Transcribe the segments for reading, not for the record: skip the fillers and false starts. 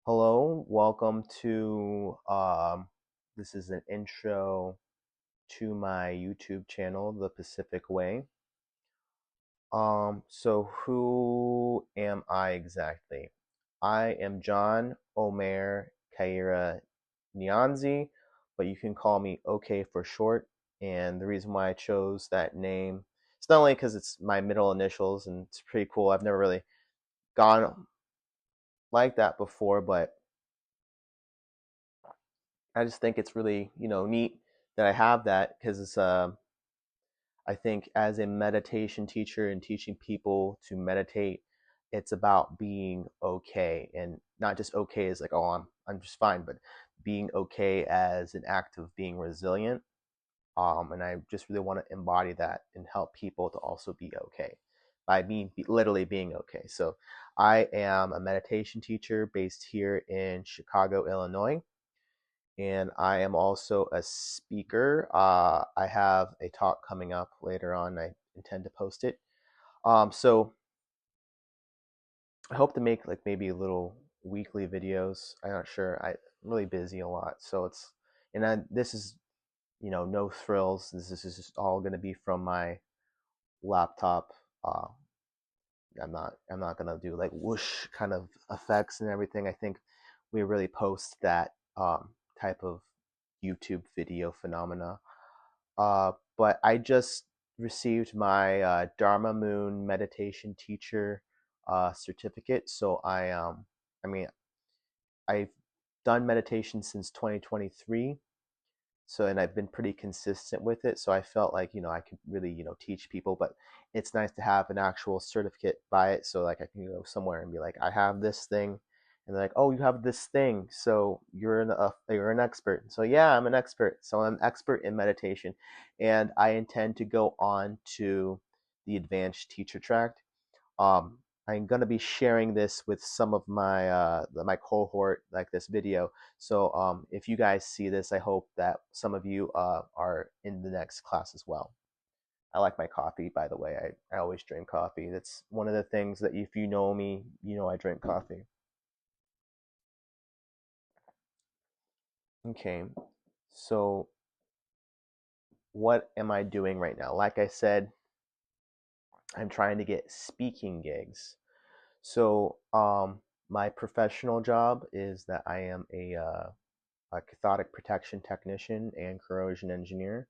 Hello, welcome to this is an intro to my YouTube channel, The Pacific Way. So who am I exactly? I am John Omer Kaira Nyanzi, but you can call me OK for short. And the reason why I chose that name, it's not only because it's my middle initials and it's pretty cool. I've never really gone like that before, but I just think it's really, neat that I have that because I think as a meditation teacher and teaching people to meditate, it's about being okay and not just okay as like, oh, I'm just fine, but being okay as an act of being resilient. And I just really want to embody that and help people to also be okay by literally being okay. So I am a meditation teacher based here in Chicago, Illinois, and I am also a speaker. I have a talk coming up later on. I intend to post it. So I hope to make like maybe little weekly videos. I'm not sure. I'm really busy a lot, so this is no frills. This is just all going to be from my laptop. Uh, I'm not gonna do like whoosh kind of effects and everything. I think we really post that type of YouTube video phenomena. But I just received my Dharma Moon meditation teacher certificate. So I mean, I've done meditation since 2023. So, and I've been pretty consistent with it. So I felt like, I could really, teach people, but it's nice to have an actual certificate by it. So like I can go somewhere and be like, I have this thing. And they're like, oh, you have this thing. So you're an expert. So yeah, I'm an expert. So I'm an expert in meditation. And I intend to go on to the advanced teacher track. um, I'm gonna be sharing this with some of my cohort, like this video. So if you guys see this, I hope that some of you are in the next class as well. I like my coffee, by the way. I always drink coffee. That's one of the things that if you know me, you know I drink coffee. Okay, so what am I doing right now? Like I said, I'm trying to get speaking gigs. So my professional job is that I am a cathodic protection technician and corrosion engineer.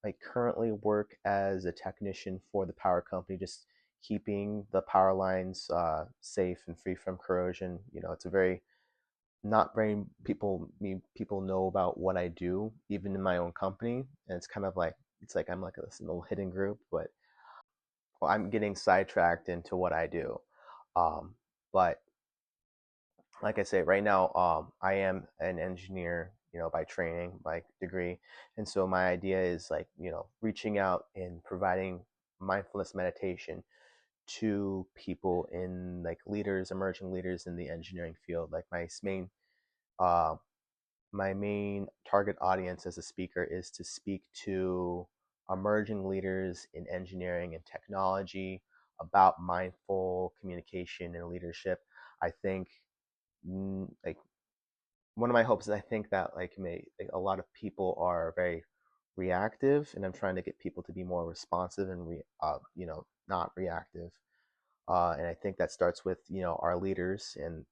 I currently work as a technician for the power company, just keeping the power lines safe and free from corrosion. It's a very not very people know about what I do, even in my own company, and it's kind of like I'm like this little hidden group, but well, I'm getting sidetracked into what I do. But like I say, right now, I am an engineer, by training, by degree, and so my idea is like, reaching out and providing mindfulness meditation to people in like leaders, emerging leaders in the engineering field. Like uh, my main target audience as a speaker is to speak to emerging leaders in engineering and technology about mindful communication and leadership. I think like one of my hopes is I think that like a lot of people are very reactive, and I'm trying to get people to be more responsive and not reactive. And I think that starts with our leaders, and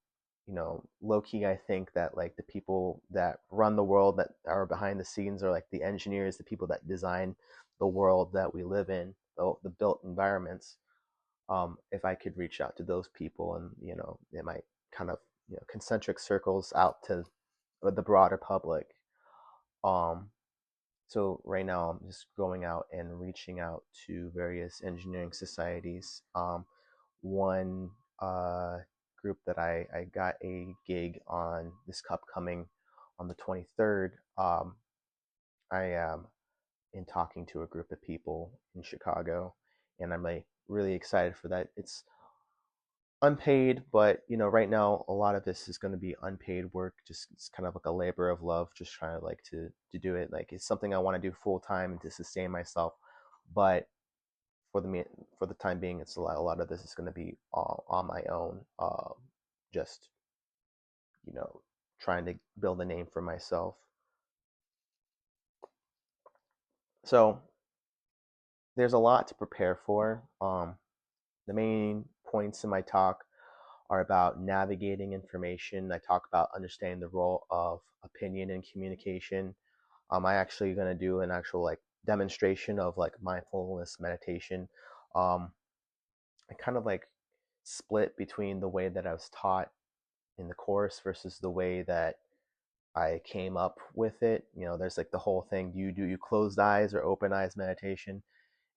low key I think that like the people that run the world, that are behind the scenes, are like the engineers, the people that design the world that we live in, the built environments. If I could reach out to those people, and it might kind of concentric circles out to the broader public. Um, so right now I'm just going out and reaching out to various engineering societies. One group that I got a gig on this upcoming on the 23rd. I am in talking to a group of people in Chicago, and I'm like really excited for that. It's unpaid, but right now a lot of this is going to be unpaid work. Just it's kind of like a labor of love, just trying to like to do it. Like it's something I want to do full time and to sustain myself. But for the time being, it's a lot of this is going to be all on my own. Just you know, trying to build a name for myself. So there's a lot to prepare for. The main points in my talk are about navigating information. I talk about understanding the role of opinion in communication. I actually going to do an actual like demonstration of like mindfulness meditation. Um, I kind of like split between the way that I was taught in the course versus the way that I came up with it. You know, there's like the whole thing. Do you closed eyes or open eyes meditation?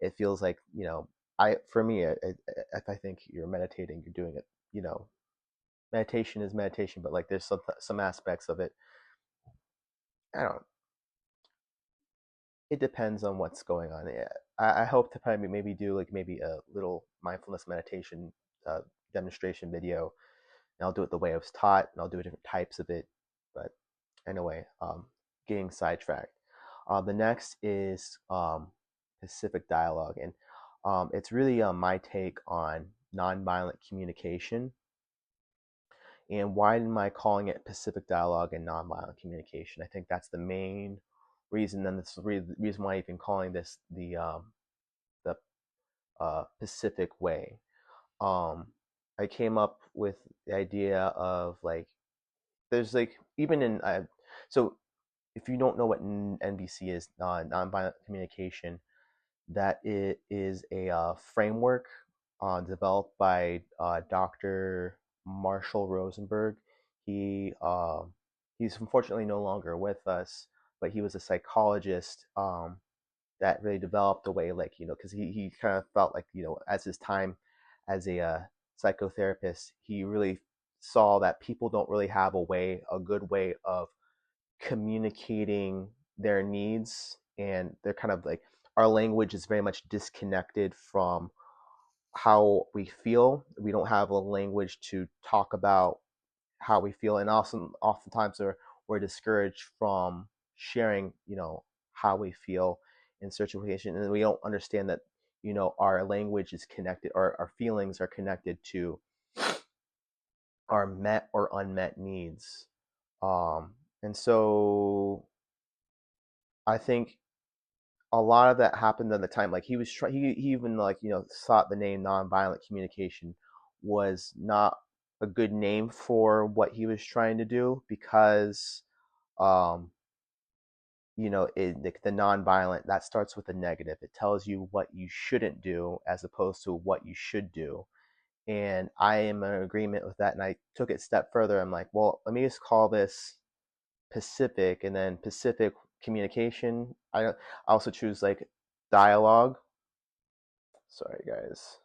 It feels like, you know, I for me, if I think you're meditating, you're doing it. You know, meditation is meditation, but like there's some aspects of it. I don't. It depends on what's going on. Yeah, I hope to probably maybe do like maybe a little mindfulness meditation uh, demonstration video, and I'll do it the way I was taught, and I'll do different types of it. But anyway, getting sidetracked. The next is Pacific dialogue, and it's really my take on nonviolent communication. And why am I calling it Pacific dialogue and nonviolent communication? I think that's the main reason, and that's the reason why I've been calling this the Pacific way. Um, I came up with the idea of like there's like even in so if you don't know what NVC is, nonviolent communication, that it is a framework developed by Dr. Marshall Rosenberg. He he's unfortunately no longer with us, but he was a psychologist that really developed a way, like because he kind of felt like as his time as a psychotherapist, he really saw that people don't really have a good way of communicating their needs, and they're kind of like our language is very much disconnected from how we feel. We don't have a language to talk about how we feel, and also oftentimes we're discouraged from sharing how we feel in certain situations, and we don't understand that our language is connected, or our feelings are connected to our met or unmet needs. And so I think a lot of that happened at the time. Like he even like thought the name nonviolent communication was not a good name for what he was trying to do, because um the nonviolent, that starts with a negative. It tells you what you shouldn't do as opposed to what you should do. And I am in agreement with that. And I took it a step further. I'm like, well, let me just call this Pacific, and then Pacific communication. I also choose like dialogue. Sorry, guys.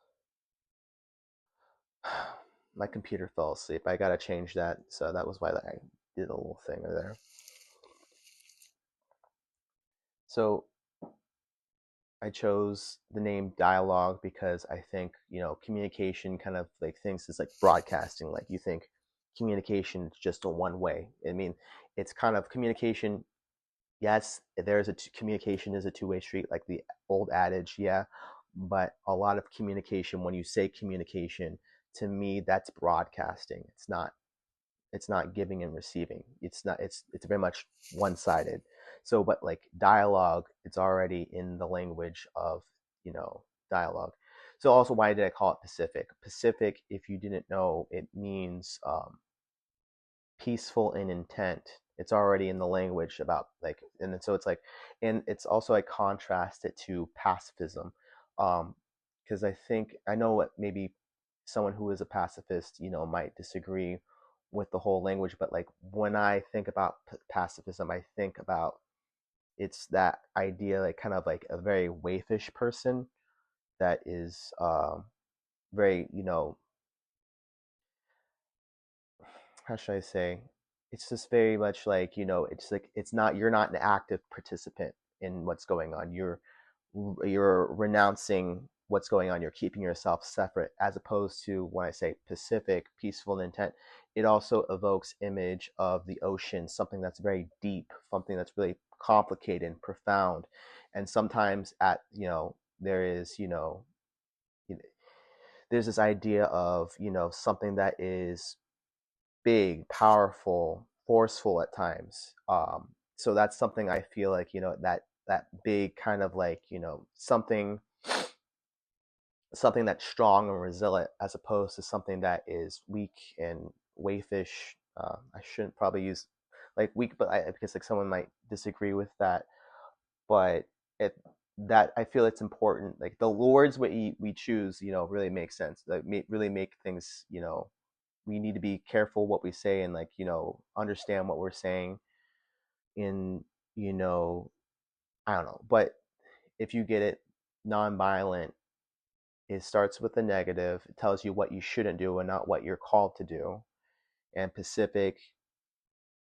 My computer fell asleep. I gotta change that. So that was why I did a little thing there. So I chose the name dialogue because I think, communication kind of like things is like broadcasting. Like you think communication is just a one way. I mean, it's kind of communication. Yes, communication is a two-way street, like the old adage, yeah. But a lot of communication, when you say communication, to me, that's broadcasting. It's not giving and receiving. It's very much one-sided. So but like dialogue, it's already in the language of dialogue. So also, why did I call it Pacific? Pacific, if you didn't know, it means peaceful in intent. It's already in the language about like, and then so it's like, and it's also, I contrast it to pacifism, because I know what maybe someone who is a pacifist might disagree with the whole language, but like when I think about pacifism, I think about it's that idea, like kind of like a very waifish person that is very how should I say? It's just very much like, it's like it's not you're not an active participant in what's going on. You're renouncing what's going on. You're keeping yourself separate, as opposed to when I say Pacific, peaceful intent, it also evokes image of the ocean, something that's very deep, something that's really complicated and profound. And sometimes there is, there's this idea of something that is big, powerful, forceful at times. So that's something I feel like, that big kind of like, something that's strong and resilient, as opposed to something that is weak and waifish. I shouldn't probably use like weak, but because like someone might disagree with that. But it that I feel it's important. Like the words we choose, really make sense. Like really make things. We need to be careful what we say, and like understand what we're saying. In you know I don't know, but if you get it, nonviolent, it starts with the negative. It tells you what you shouldn't do and not what you're called to do. And Pacific,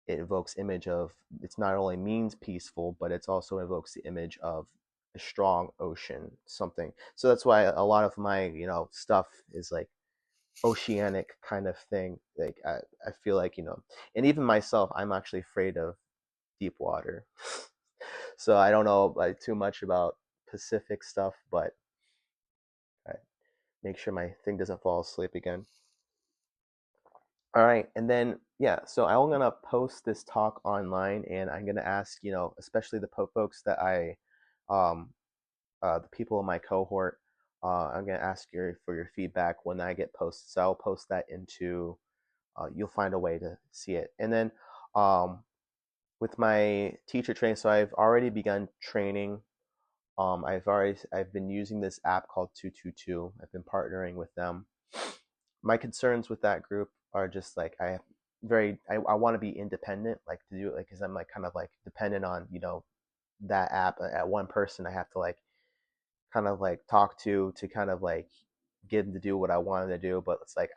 it evokes image of, it's not only means peaceful, but it's also evokes the image of a strong ocean, something. So that's why a lot of my stuff is like oceanic kind of thing. Like I feel like and even myself, I'm actually afraid of deep water. So I don't know like too much about Pacific stuff, but I make sure my thing doesn't fall asleep again. All right, and then yeah, so I'm gonna post this talk online, and I'm gonna ask, especially the folks that um, the people in my cohort, I'm gonna ask for your feedback when I get posted. So I'll post that into. You'll find a way to see it, and then um, with my teacher training, so I've already begun training. I've been using this app called 222. I've been partnering with them. My concerns with that group are just like I want to be independent, like to do it, like because I'm like kind of like dependent on that app at one person. I have to like kind of like talk to kind of like get them to do what I want them to do. But it's like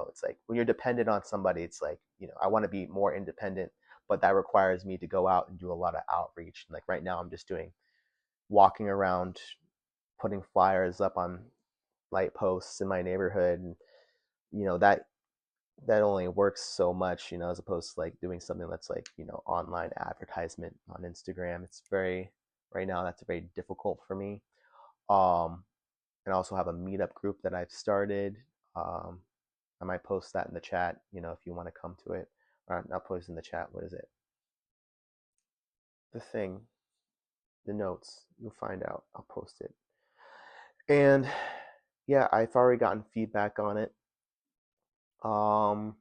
it's like when you're dependent on somebody, it's like I want to be more independent, but that requires me to go out and do a lot of outreach. And like right now, I'm just doing walking around, putting flyers up on light posts in my neighborhood, and that only works so much, as opposed to like doing something that's like, online advertisement on Instagram. It's very, right now, that's very difficult for me. Um, and I also have a meetup group that I've started. Um, I might post that in the chat, if you want to come to it. Or not post in the chat. What is it? The thing, the notes. You'll find out. I'll post it. And yeah, I've already gotten feedback on it. Um,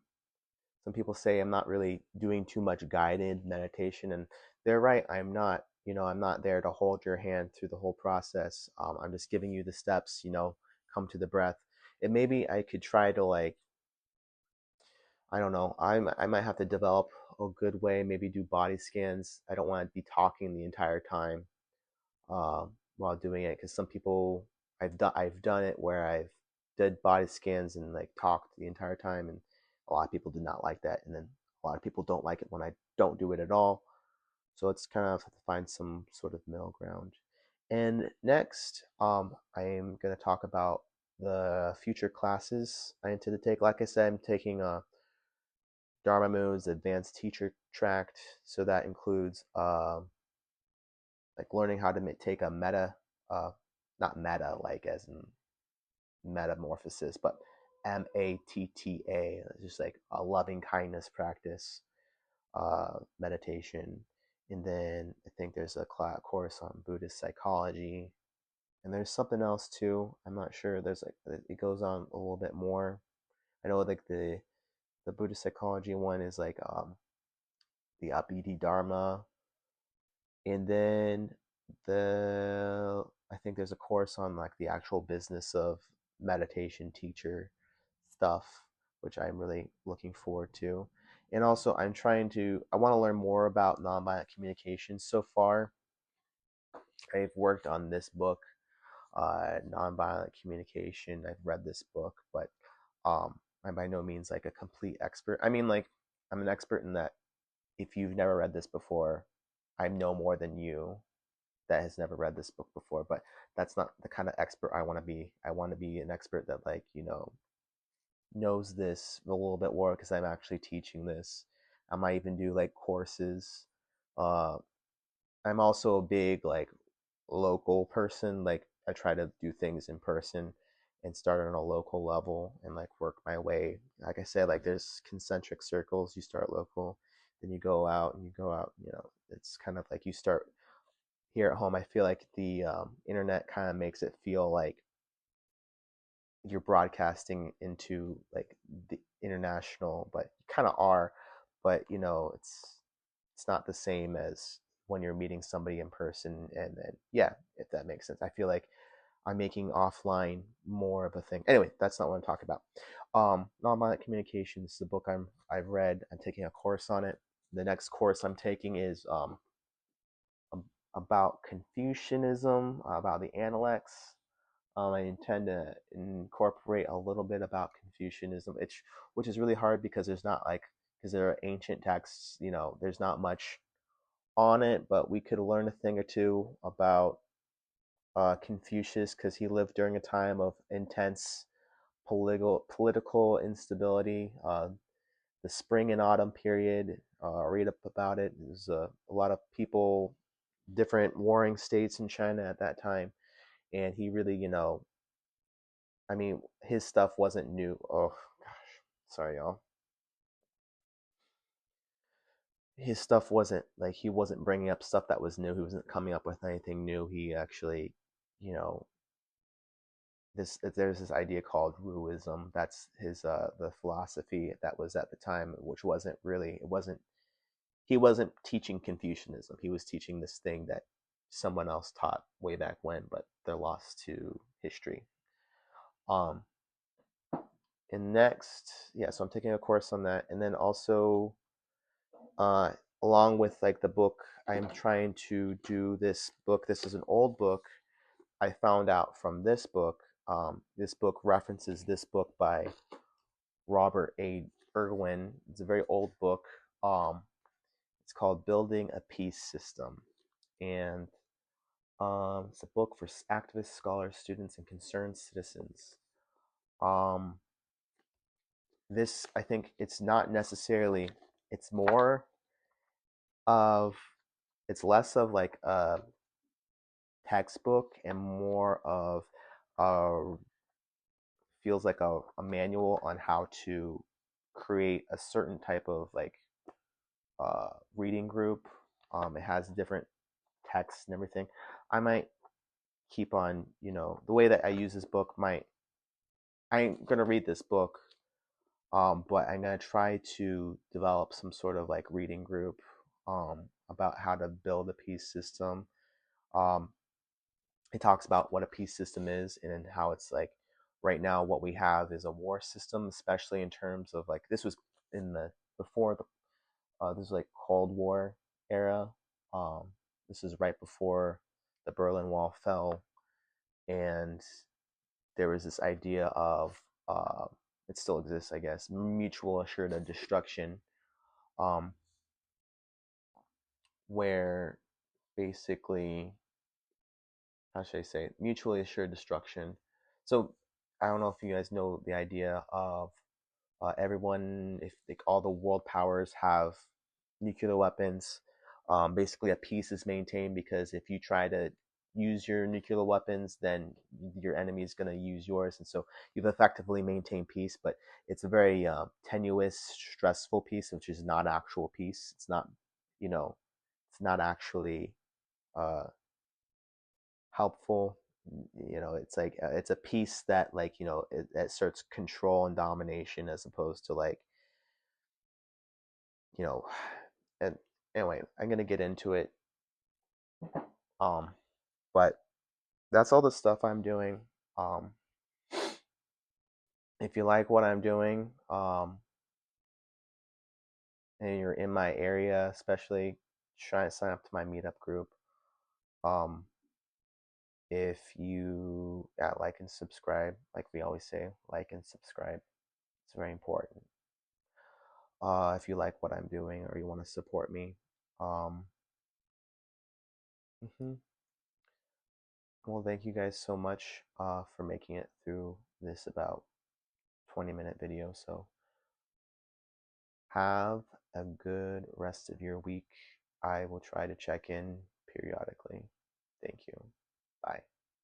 some people say I'm not really doing too much guided meditation, and they're right. I'm not. I'm not there to hold your hand through the whole process. I'm just giving you the steps. Come to the breath. And maybe I could try to like, I don't know. I might have to develop a good way. Maybe do body scans. I don't want to be talking the entire time while doing it, because some people, I've done it where I've did body scans and like talked the entire time, and a lot of people do not like that, and then a lot of people don't like it when I don't do it at all. So it's kind of have to find some sort of middle ground. And next, I am going to talk about the future classes I intend to take. Like I said, I'm taking a Dharma Moon's advanced teacher tract, so that includes like learning how to take a meta, uh, not meta like as in metamorphosis, but MATTA, just like a loving kindness practice, meditation. And then I think there's a course on Buddhist psychology, and there's something else too. I'm not sure. There's like it goes on a little bit more. I know like the Buddhist psychology one is like the Abhidhi Dharma, and then I think there's a course on like the actual business of meditation teacher stuff, which I'm really looking forward to. And also, I want to learn more about nonviolent communication. So far, I've worked on this book, Nonviolent Communication. I've read this book, but I'm by no means like a complete expert. I mean, like, I'm an expert in that if you've never read this before, I'm no more than you that has never read this book before, but that's not the kind of expert I want to be. I want to be an expert that like, knows this a little bit more because I'm actually teaching this. I might even do like courses. Uh, I'm also a big like local person. Like I try to do things in person, and start on a local level and like work my way. Like I said, like there's concentric circles. You start local, then you go out and you go out. You know, it's kind of like you start here at home. I feel like the internet kind of makes it feel like you're broadcasting into like the international, but you kind of are, but you know, it's not the same as when you're meeting somebody in person. And then yeah, if that makes sense, I feel like I'm making offline more of a thing. Anyway, that's not what I'm talking about. Nonviolent communications is the book I've read. I'm taking a course on it. The next course I'm taking is about Confucianism, about the Analects. I intend to incorporate a little bit about Confucianism, which is really hard because there's not like, because there are ancient texts, you know, there's not much on it, but we could learn a thing or two about Confucius because he lived during a time of intense political instability. The spring and autumn period, read up about it. There's a lot of people, different warring states in China at that time, and he really, you know, I mean, his stuff wasn't new. Oh gosh, sorry y'all. His stuff wasn't like, he wasn't bringing up stuff that was new. He wasn't coming up with anything new. He actually, you know, there's this idea called Ruism. That's his the philosophy that was at the time, which wasn't really, it wasn't, he wasn't teaching Confucianism. He was teaching this thing that someone else taught way back when, but they're lost to history. Um, and next, yeah, so I'm taking a course on that, and then also, uh, along with like the book, I'm trying to do this book. This is an old book. I found out from this book. This book references this book by Robert A. Irwin. It's a very old book. It's called Building a Peace System, and it's a book for activists, scholars, students, and concerned citizens. Um, this, I think, it's not necessarily. It's more of. It's less of like a textbook and more of a, feels like a manual on how to create a certain type of like reading group. It has different texts and everything. I might keep on, you know, the way that I use this book might, I ain't gonna read this book, but I'm gonna try to develop some sort of like reading group about how to build a peace system. Um, it talks about what a peace system is and how it's like right now what we have is a war system, especially in terms of like, this was in the before the this is like Cold War era. Um, this is right before the Berlin Wall fell, and there was this idea of it still exists, I guess, mutual assured destruction, um, where basically, how should I say it? Mutually assured destruction. So I don't know if you guys know the idea of everyone, if like all the world powers have nuclear weapons, basically a peace is maintained because if you try to use your nuclear weapons, then your enemy is going to use yours, and so you've effectively maintained peace. But it's a very tenuous, stressful peace, which is not actual peace. It's not, you know, it's not actually uh, helpful. You know, it's like it's a peace that like, you know, it asserts control and domination as opposed to like, you know, and anyway, I'm gonna get into it. Um, but that's all the stuff I'm doing. Um, if you like what I'm doing, and you're in my area, especially, try to sign up to my meetup group. Um, if you like and subscribe, like we always say, like and subscribe. It's very important. If you like what I'm doing or you want to support me, um, mhm. Well, thank you guys so much for making it through this about 20-minute video. So have a good rest of your week. I will try to check in periodically. Thank you. Bye.